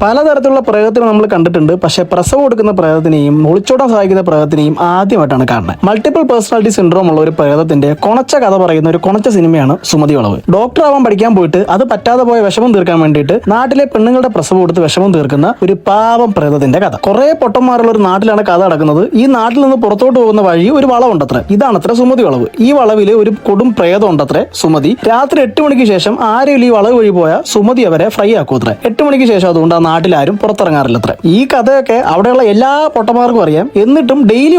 പലതരത്തിലുള്ള പ്രയോഗത്തിന് നമ്മൾ കണ്ടിട്ടുണ്ട്. പക്ഷേ പ്രസവം കൊടുക്കുന്ന പ്രയോഗത്തിനെയും ഒളിച്ചോടാൻ സഹായിക്കുന്ന പ്രയോഗത്തിനെയും ആദ്യമായിട്ടാണ് കാണുന്നത്. മൾട്ടിപ്പിൾ പേഴ്സണാലിറ്റി സിൻഡ്രോം ഉള്ള ഒരു പ്രയോഗത്തിന്റെ കൊണച്ച കഥ പറയുന്ന ഒരു കൊണച്ച സിനിമയാണ് സുമതി വളവ്. ഡോക്ടർ ആവാൻ പഠിക്കാൻ പോയിട്ട് അത് പറ്റാതെ പോയ വിഷമം തീർക്കാൻ വേണ്ടിയിട്ട് നാട്ടിലെ പെണ്ണുങ്ങളുടെ പ്രസവം കൊടുത്ത് വിഷമം തീർക്കുന്ന ഒരു പാവം പ്രേതത്തിന്റെ കഥ. കുറെ പൊട്ടന്മാരുള്ള ഒരു നാട്ടിലാണ് കഥ നടക്കുന്നത്. ഈ നാട്ടിൽ നിന്ന് പുറത്തോട്ട് പോകുന്ന വഴി ഒരു വളവുണ്ടത്രേ. ഇതാണത്ര സുമതി വളവ്. ഈ വളവില് ഒരു കൊടും പ്രേതം ഉണ്ടത്രേ സുമതി. രാത്രി 8 മണിക്ക് ശേഷം ആരെങ്കിലും ഈ വളവ് വഴി പോയാൽ സുമതി അവരെ ഫ്രൈ ആക്കൂത്രേ. 8 മണിക്ക് ശേഷം അതുകൊണ്ട് നാട്ടിലാരും പുറത്തിറങ്ങാറില്ലത്ര. ഈ കഥയൊക്കെ അവിടെയുള്ള എല്ലാ പൊട്ടന്മാർക്കും അറിയാം. എന്നിട്ടും ഡെയിലി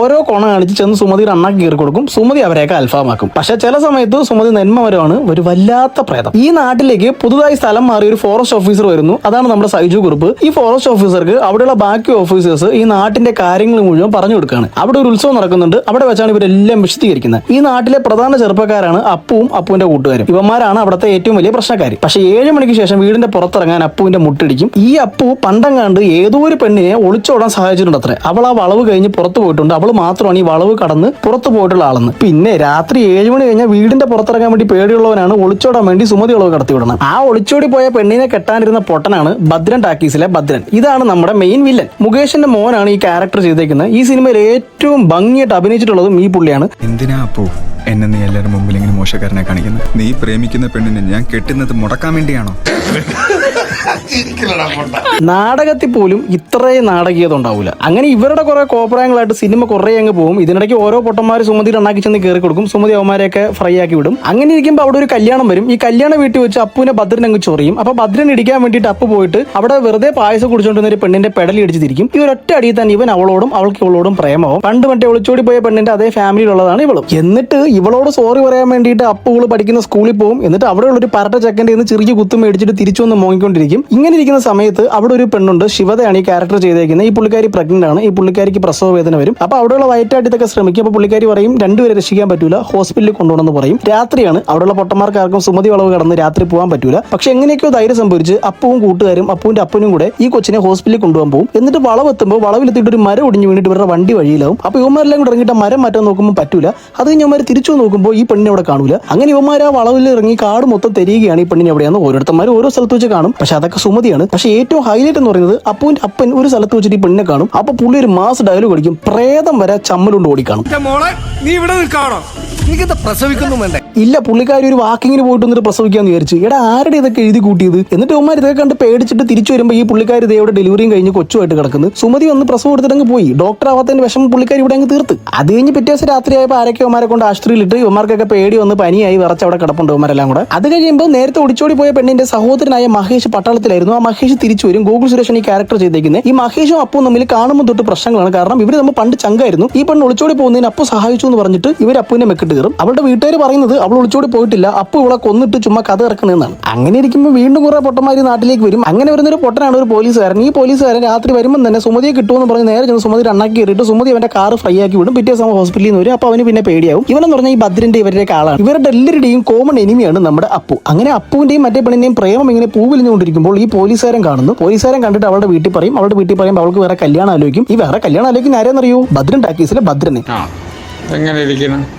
ഓരോ കോണ കാണിച്ച് ചെന്ന് സുമതിയുടെ അണ്ണാക്കി കയറി കൊടുക്കും. സുമതി അവരെയൊക്കെ അൽഫാമാക്കും. പക്ഷെ ചില സമയത്ത് സുമതി നന്മവരമാണ് ഒരു വല്ലാത്ത പ്രേതം. ഈ നാട്ടിലേക്ക് പുതുതായി സ്ഥലം മാറിയ ഒരു ഫോറസ്റ്റ് ഓഫീസർ വരുന്നു. അതാണ് നമ്മുടെ സൈജു കുറുപ്പ്. ഈ ഫോറസ്റ്റ് ഓഫീസർക്ക് അവിടെയുള്ള ബാക്കി ഓഫീസേഴ്സ് ഈ നാട്ടിന്റെ കാര്യങ്ങൾ മുഴുവൻ പറഞ്ഞു കൊടുക്കുകയാണ്. അവിടെ ഒരു ഉത്സവം നടക്കുന്നുണ്ട്. അവിടെ വെച്ചാണ് ഇവരെല്ലാം വിശദീകരിക്കുന്നത്. ഈ നാട്ടിലെ പ്രധാന ചെറുപ്പക്കാരാണ് അപ്പുവും അപ്പുവിന്റെ കൂട്ടുകാരും. ഇവന്മാരാണ് അവിടുത്തെ ഏറ്റവും വലിയ പ്രശ്നക്കാർ. പക്ഷെ 7 മണിക്ക് ശേഷം വീടിന്റെ പുറത്തിറങ്ങാൻ അപ്പുവിന്റെ മുട്ടിടിക്കും. ഈ അപ്പു പണ്ടങ്ങാണ്ട് ഏതോ ഒരു പെണ്ണിനെ ഒളിച്ചോടാൻ സഹായിച്ചിട്ടുണ്ട് അത്രേ. അവൾ ആ വളവ് കഴിഞ്ഞ് പുറത്തു പോയിട്ടുണ്ട്. അവൾ മാത്രമാണ് ഈ വളവ് കടന്ന് പുറത്തു പോയിട്ടുള്ള ആളെന്ന്. പിന്നെ രാത്രി 7 മണി കഴിഞ്ഞാൽ വീടിന്റെ പുറത്തിറങ്ങാൻ വേണ്ടി പേടിയുള്ളവനാണ് ഒളിച്ചോടാൻ വേണ്ടി സുമതി വളവ് കടത്തി വിടണം. ആ ഒളിച്ചോടി പോയ പെണ്ണിനെ കെട്ടാനിരുന്ന പൊട്ടനാണ് ഭദ്രൻ ടാക്കീസിലെ ഭദ്രൻ. ഇതാണ് നമ്മുടെ മെയിൻ വില്ലൻ. മുകേഷിന്റെ മോനാണ് ഈ ക്യാരക്ടർ ചെയ്തേക്കുന്നത്. ഈ സിനിമയിൽ ഏറ്റവും ഭംഗിയായിട്ട് അഭിനയിച്ചിട്ടുള്ളതും ഈ പുള്ളിയാണ്. എന്തിനാ അപ്പോ എന്നെ നീ എല്ലാവരും മുമ്പിൽ ഇങ്ങനെ മോശക്കാരനെ കാണിക്കുന്നത്? നീ പ്രേമിക്കുന്ന പെണ്ണിനെ ഞാൻ കെട്ടുന്നത് മുടക്കാൻ വേണ്ടിയാണോ? നാടകത്തിൽ പോലും ഇത്രയും നാടകീയത ഉണ്ടാവില്ല. അങ്ങനെ ഇവരുടെ കുറെ കോപ്രായങ്ങളായിട്ട് സിനിമ കുറെ അങ്ങ് പോകും. ഇതിനിടയ്ക്ക് ഓരോ പൊട്ടന്മാർ സുമതി ഉണ്ടാക്കി ചെന്ന് കയറി കൊടുക്കും. സുമതി അവന്മാരെയൊക്കെ ഫ്രൈ ആക്കി വിടും. അങ്ങനെ ഇരിക്കുമ്പോൾ അവിടെ ഒരു കല്യാണം വരും. ഈ കല്യാണ വീട്ടിൽ വെച്ച് അപ്പുവിനെ ഭദ്രൻ അങ്ങ് ചൊറിയും. അപ്പൊ ഭദ്രൻ ഇടിക്കാൻ വേണ്ടിയിട്ട് അപ്പു പോയിട്ട് അവിടെ വെറുതെ പായസം കുടിച്ചുകൊണ്ടിരുന്ന ഒരു പെണ്ണിന്റെ പെടലി അടിച്ച് തിരിക്കും. ഈ ഒരൊറ്റ അടിയിൽ തന്നെ ഇവൻ അവളോടും അവൾക്ക് ഇവളോടും പ്രേമവും. പണ്ട് മറ്റേ ഒളിച്ചോടി പോയ പെണ്ണിന്റെ അതേ ഫാമിലിയിലുള്ളതാണ് ഇവളും. എന്നിട്ട് ഇവളോട് സോറി പറയാൻ വേണ്ടിയിട്ട് അപ്പുകൾ പഠിക്കുന്ന സ്കൂളിൽ പോകും. എന്നിട്ട് അവിടെയുള്ള ഒരു പരട്ട ചെക്കൻ്റെ നിന്ന് ചെറിയ കുത്തും മേടിച്ചിട്ട് തിരിച്ചു വന്ന് മോങ്ങിക്കൊണ്ടിരിക്കും. ഇങ്ങനെ ഇരിക്കുന്ന സമയത്ത് അവിടെ ഒരു പെണ്ണുണ്ട്, ശിവതയാണ് ഈ ക്യാരക്ടർ ചെയ്തേക്കുന്നത്. ഈ പുള്ളിക്കാരി പ്രഗ്നന്റ് ആണ്. ഈ പുള്ളിക്കാരിക്ക് പ്രസവ വേദന വരും. അപ്പൊ അവിടെയുള്ള വയറ്റാട്ടിതൊക്കെ ശ്രമിക്കും. അപ്പൊ പുള്ളിക്കാരി പറയും രണ്ടുപേരെ രക്ഷിക്കാൻ പറ്റൂല, ഹോസ്പിറ്റലിൽ കൊണ്ടുപോകണമെന്ന് പറയും. രാത്രിയാണ്. അവിടെയുള്ള പൊട്ടന്മാർക്കാർക്കും സുമതി വളവ് കടന്ന് രാത്രി പോകാൻ പറ്റൂല. പക്ഷെ എങ്ങനെയൊക്കെയോ ധൈര്യം സംഭവിച്ച് അപ്പവും കൂട്ടുകാരും അപ്പുവിന്റെ അപ്പനും കൂടെ ഈ കൊച്ചിനെ ഹോസ്പിറ്റലിൽ കൊണ്ടുപോകാൻ പോകും. എന്നിട്ട് വളവെത്തുമ്പോൾ വളവിലെത്തിയിട്ട് ഒരു മരം ഒടിഞ്ഞു വീണിട്ട് ഇവരുടെ വണ്ടി വഴിയിലാവും. അപ്പൊ ഇവന്മാരെല്ലാം കൂടെ ഇറങ്ങിയിട്ട് മരം മാറ്റാൻ നോക്കുമ്പോൾ പറ്റൂല. അത് കഴിഞ്ഞ് ഇവന്മാർ തിരിച്ചു നോക്കുമ്പോൾ ഈ പെണ്ണിനെ അവിടെ കാണൂല. അങ്ങനെ ഇവന്മാർ ആ വളവിൽ ഇറങ്ങി കാട് മൊത്തം തെരിയുകയാണ്. ഈ പെണ്ണിനെ എവിടെയാന്ന് ഓരോരുത്തന്മാർ ഓരോ സ്ഥലത്ത് വെച്ച് കാണും. പക്ഷെ അതൊക്കെ സുമതിയാണ്. പക്ഷെ ഏറ്റവും ഹൈലൈറ്റ് എന്ന് പറയുന്നത് അപ്പുവിന്റെ അപ്പൻ ഒരു സ്ഥലത്ത് വെച്ചിട്ട് ഈ പെണ്ണിനെ കാണും. അപ്പൊ പുള്ളി ഒരു മാസ് ഡയലോഗ് അടിക്കും. പ്രേതം വരെ ചമ്മലുകൊണ്ട് ഓടിക്കാണും. ഇല്ല, പുള്ളിക്കാരി ഒരു വാക്കിങ്ങിന് പോയിട്ട് വന്നിട്ട് പ്രസവിക്കാന്ന് വിചാരിച്ചു. എടാ ആരുടെ ഇതൊക്കെ എഴുതി കൂട്ടിയത്? എന്നിട്ട് ഉമ്മാർ ഇതൊക്കെ കണ്ട് പേടിച്ചിട്ട് തിരിച്ചു വരുമ്പോൾ ഈ പുള്ളിക്കാരി ഇതേവിടെ ഡെലിവറിയും കഴിഞ്ഞ് കൊച്ചുമായിട്ട് കിടക്കുന്നു. സുമതി വന്ന് പ്രസവം എടുത്തിട്ട് പോയി. ഡോക്ടർ ആവാത്തതിന്റെ വിഷമം പുള്ളിക്കാരി ഇവിടെ അങ്ങ് തീർത്ത്. അത് കഴിഞ്ഞ് പിറ്റേ ദിവസം രാത്രിയായപ്പോൾ ആരൊക്കെ ഉമ്മാരെ കൊണ്ട് ആശുപത്രിയിലിട്ട് ഇവന്മാർക്കൊക്കെ പേടി വന്ന് പനിയായി വിറച്ച് അവിടെ കിടപ്പുണ്ട് ഉമ്മാരെല്ലാം കൂടെ. അത് കഴിയുമ്പോൾ നേരത്തെ ഒടിച്ചോടി പോയ പെണ്ണിന്റെ സഹോദരനായ മഹേഷ് പട്ടാളത്തിലായിരുന്നു. ആ മഹേഷ് തിരിച്ചു വരും. ഗോകുൽ സുരേഷൻ ഈ ക്യാരക്ടർ ചെയ്തേക്കുന്നത്. ഈ മഹേഷും അപ്പും തമ്മിൽ കാണുമ്പോൾ തൊട്ട് പ്രശ്നങ്ങളാണ്. കാരണം ഇവർ നമ്മൾ പണ്ട് ചങ്കായിരുന്നു. ഈ പെണ്ണ് ഒളിച്ചോടി പോകുന്നതിന് അപ്പു സഹായിച്ചു എന്ന് പറഞ്ഞിട്ട് ഇവർ അപ്പുവിനെ മെക്കിട്ട് കയറും. അവളുടെ വീട്ടുകാർ പറയുന്നത് അവൾ ഒളിച്ചോടി പോയിട്ടില്ല, അപ്പു ഇവളെ കൊന്നിട്ട് ചുമ്മാ കഥ ഇറക്കുന്നതെന്നാണ്. അങ്ങനെ ഇരിക്കുമ്പോൾ വീണ്ടും കുറെ പൊട്ടന്മാര് നാട്ടിലേക്ക് വരും. അങ്ങനെ വരുന്നൊരു പൊട്ടനാണ് ഒരു പോലീസുകാരൻ. ഈ പോലീസുകാരൻ രാത്രി വരുമ്പോൾ തന്നെ സുമതിയെ കിട്ടുമെന്ന് പറഞ്ഞ് നേരെ ചെന്ന് സുമതി അണ്ണാക്കി കയറിയിട്ട് സുമതി അവന്റെ കാർ ഫ്രൈ ആക്കി വിടും. പിറ്റേ ദിവസം ഹോസ്പിറ്റലിൽ നിന്ന് വരും. അപ്പൊ അവന് പിന്നെ പേടിയാവും. ഇവനെന്ന് പറഞ്ഞാൽ ഈ ഭദ്രന്റെ ഇവരുടെ ആളാണ്. ഇവരുടെ എല്ലാവരുടെയും കോമൺ എനിമിയാണ് നമ്മുടെ അപ്പു. അങ്ങനെ അപ്പുവിന്റെയും മറ്റേ പെണ്ണിന്റെയും പ്രേമം ഇങ്ങനെ പൂവിലിഞ്ഞുകൊണ്ടിരിക്കുമ്പോൾ ഈ പോലീസുകാരൻ കാണുന്നു. പോലീസുകാരൻ കണ്ടിട്ട് അവളുടെ വീട്ടിൽ പറയും. അവളുടെ വീട്ടിൽ പറയുമ്പോൾ അവൾക്ക് വേറെ കല്യാണം ആലോചിക്കും. ഈ വേറെ കല്യാണം ആലോചിക്കുന്ന ആരെന്നറിയോ? ഭദ്രൻ ടാക്കീസിലെ ഭദ്രനെ.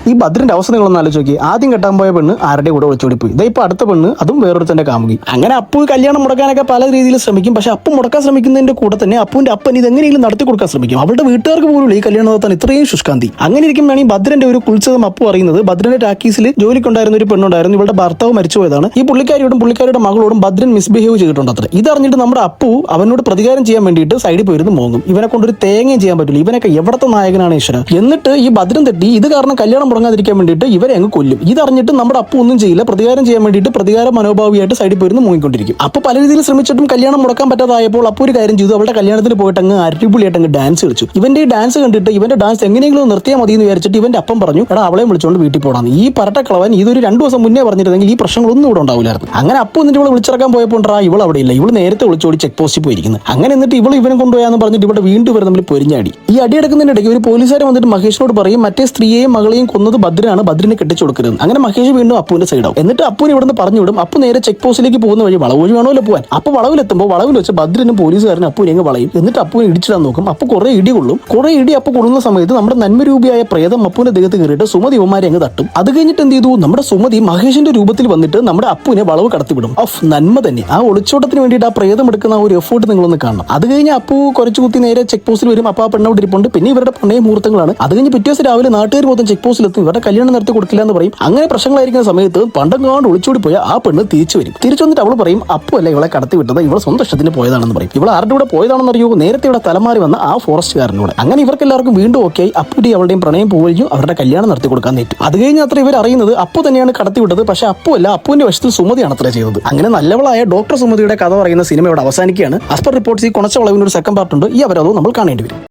ഈ ഭദ്രന്റെ അവസ്ഥ നിങ്ങളൊന്ന് ആലോചിച്ച് നോക്കി. ആദ്യം കെട്ടാൻ പോയ പെണ്ണ് ആരുടെ കൂടെ ഒളിച്ചോടി പോയി. ഇതാ ഇപ്പൊ അടുത്ത പെണ്ണ്, അതും വേറൊരുത്തന്റെ കാമുകി. അങ്ങനെ അപ്പു കല്യാണം മുടക്കാനൊക്കെ പല രീതിയിൽ ശ്രമിക്കും. പക്ഷെ അപ്പു മുടക്കാൻ ശ്രമിക്കുന്നതിന്റെ കൂടെ തന്നെ അപ്പുവിന്റെ അപ്പൻ ഇത് എങ്ങനെയെങ്കിലും നടത്തി കൊടുക്കാൻ ശ്രമിക്കും. അവളുടെ വീട്ടുകാർക്ക് പോലും ഈ കല്യാണം നടത്താൻ ഇത്രയും ശുഷ്കാന്തി. അങ്ങനെ ഇരിക്കുമ്പോഴാണ് ഈ ഭദ്രന്റെ ഒരു കുൽസിതം അപ്പു അറിയുന്നത്. ഭദ്രന്റെ ടാക്കീസിൽ ജോലിക്കുണ്ടായിരുന്ന ഒരു പെണ്ണുണ്ടായിരുന്നു. ഇവളുടെ ഭർത്താവ് മരിച്ചുപോയതാണ്. ഈ പുള്ളിക്കാരിയുടെ മകളോടും ഭദ്രൻ മിസ്ബിഹേവ് ചെയ്തിട്ടുണ്ട് അത്ര. ഇതറിഞ്ഞിട്ട് നമ്മുടെ അപ്പു അവനോട് പ്രതികാരം ചെയ്യാൻ വേണ്ടിയിട്ട് സൈഡിൽ പോയിരുന്നു മോങ്ങും. ഇവനെ കൊണ്ടൊരു തേങ്ങയും ചെയ്യാൻ പറ്റില്ല. ഇവനൊക്കെ എവിടത്തെ നായകനാണ് ഈശ്വര. എന്നിട്ട് ഈ ഭദ്രൻ തെറ്റി ഇത് കാരണം കല്യാണം മുടങ്ങാതിരിക്കാൻ വേണ്ടിയിട്ട് ഇവരെ അങ്ങ് കൊല്ലും. ഇതറിഞ്ഞിട്ട് നമ്മുടെ അപ്പു ഒന്നും ചെയ്യില്ല. പ്രതികാരം ചെയ്യാൻ വേണ്ടിയിട്ട് പ്രതികാര മനോഭാവിയായിട്ട് സൈഡിൽ പോയിരുന്നു മൂങ്ങിക്കൊണ്ടിരിക്കും. അപ്പൊ പല രീതിയിൽ ശ്രമിച്ചിട്ടും കല്യാണം മുടക്കാൻ പറ്റാതായപ്പോൾ അപ്പു ഒരു കാര്യം ചെയ്തു. അവളുടെ കല്യാണത്തിന് പോയിട്ട് അങ്ങ് അടിപൊളിയായിട്ട് അങ്ങ് ഡാൻസ് കളിച്ചു. ഇവന്റെ ഈ ഡാൻസ് കണ്ടിട്ട് ഇവന്റെ ഡാൻസ് എങ്ങനെയെങ്കിലും നിർത്തിയാൽ മതി എന്ന് വിചാരിച്ചിട്ട് ഇവന്റെ അപ്പം പറഞ്ഞു, എടാ അവളെ വിളിച്ചുകൊണ്ട് വീട്ടിൽ പോടാന്ന്. ഈ പരട്ടക്കളവൻ ഇതൊരു 2 ദിവസം മുന്നേ പറഞ്ഞിരുന്നെങ്കിൽ ഈ പ്രശ്നങ്ങളൊന്നും ഇവിടെ ഉണ്ടാവില്ലായിരുന്നു. അങ്ങനെ അപ്പു എന്നിട്ട് ഇവളെ വിളിച്ചിറക്കാൻ പോയപ്പോൾ ഇവൾ അവിടെ ഇല്ല. ഇവൾ നേരത്തെ വിളിച്ചോടി ചെക്ക് പോസ്റ്റിൽ പോയിരിക്കുന്നത്. അങ്ങനെ എന്നിട്ട് ഇവളെ ഇവനെ കൊണ്ടുപോയാന്ന് പറഞ്ഞിട്ട് ഇവിടെ വീണ്ടും ഇവർ തമ്മിൽ പൊരിഞ്ഞാടി. ഈ അടിയെടുക്കുന്നതിനിടയ്ക്ക് ഒരു പോലീസുകാരൻ വന്നിട്ട് മഹേഷിനോട് പറയും, മറ്റേ മറ്റേ സ്ത്രീയെയും മകളെയും കൊന്നത് ഭദ്രനാണ്, ഭദ്രനെ കെട്ടിച്ചു കൊടുക്കരുത്. അങ്ങനെ മഹേഷ് വീണ്ടും അപ്പുവിന്റെ സൈഡാവും. എന്നിട്ട് അപ്പുവിനെ ഇവിടുന്ന് പറഞ്ഞുവിടും. അപ്പു നേരെ ചെക്ക് പോസ്റ്റിലേക്ക് പോകുന്ന വഴി വളവ് വഴി വേണമല്ലോ പോകാൻ. അപ്പൊ വളവിലെത്തുമ്പോൾ വളവിൽ വെച്ച് ഭദ്രനും പോലീസുകാരനും അപ്പുവിനെ അങ്ങ് വളയും. എന്നിട്ട് അപ്പുവിനെ ഇടിച്ചിടാൻ നോക്കും. അപ്പൊ കുറെ ഇടി കൊള്ളും. കുറെ ഇടി അപ്പൊ കൊള്ളുന്ന സമയത്ത് നമ്മുടെ നന്മരൂപിയായ പ്രേതം അപ്പുവിന്റെ ദേഹത്ത് കയറിയിട്ട് സുമതി ഇവന്മാരെ അങ്ങ് തട്ടും. അത് കഴിഞ്ഞിട്ട് എന്ത് ചെയ്തു, നമ്മുടെ സുമതി മഹേഷിന്റെ രൂപത്തിൽ വന്നിട്ട് നമ്മുടെ അപ്പുവിനെ വളവ് കടത്തിവിടും. ഓഫ് നന്മ തന്നെ. ആ ഒളിച്ചോട്ടത്തിന് വേണ്ടിയിട്ട് ആ പ്രേതം എടുക്കുന്ന ആ ഒരു എഫേർട്ട് നിങ്ങളൊന്ന് കാണണം. അത് കഴിഞ്ഞ് അപ്പു കുറച്ച് കുത്തി നേരെ ചെക്ക് പോസ്റ്റിൽ വരും. അപ്പൊ ആ പെണ്ണോട് ഇരിപ്പുണ്ട്. പിന്നെ ഇവരുടെ പ്രണയ മുഹൂർത്തങ്ങളാണ്. അത് കഴിഞ്ഞ് പിറ്റേ ദിവസം രാവിലെ നാട്ടുകാർ മൊത്തം ചെക്ക് പോസ്റ്റിലെത്തും. ഇവരുടെ കല്യാണം നടത്തി കൊടുക്കില്ല എന്ന് പറയും. അങ്ങനെ പ്രശ്നങ്ങളായിരിക്കുന്ന സമയത്ത് പണ്ടങ്ങാണ്ട് ഒളിച്ചോടി പോയ ആ പെണ്ണ് തിരിച്ചു വരും. തിരിച്ചു വന്നിട്ട് അവൾ പറയും അപ്പു അല്ല ഇവളെ കടത്തി വിട്ടത്, ഇവളെ സ്വന്തം ഇഷ്ടത്തിന് പോയതാണെന്ന് പറയും. ഇവൾ ആരുടെ കൂടെ പോയതാണെന്ന് അറിയോ, നേരത്തെ ഇവിടെ തലമാറി വന്ന ആ ഫോറസ്റ്റുകാരനോട്. അങ്ങനെ ഇവർക്ക് എല്ലാവർക്കും വീണ്ടും ഓക്കെ ആയി. അപ്പുവിന്റെ അവളുടെയും പ്രണയം പോവുകയും അവരുടെ കല്യാണം നടത്തി കൊടുക്കാൻ നേറ്റു. അത് കഴിഞ്ഞ് അത്ര ഇവർ അറിയുന്നത് അപ്പു തന്നെയാണ് കടത്തിവിട്ടത്. പക്ഷെ അപ്പു അല്ല, അപ്പുവിന്റെ വശത്തിൽ സുമതിയാണ് അത്ര ചെയ്തത്. അങ്ങനെ നല്ലവളായ ഡോക്ടർ സുമതിയുടെ കഥ പറയുന്ന സിനിമ ഇവിടെ അവസാനിക്കുകയാണ്. ആസ് പെർ റിപ്പോർട്ട്സ് ഈ കൊണച്ച വളവിന് ഒരു സെക്കൻഡ് പാർട്ട് ഉണ്ട്. ഈ അവരതോ നമ്മൾ കാണേണ്ടി വരും.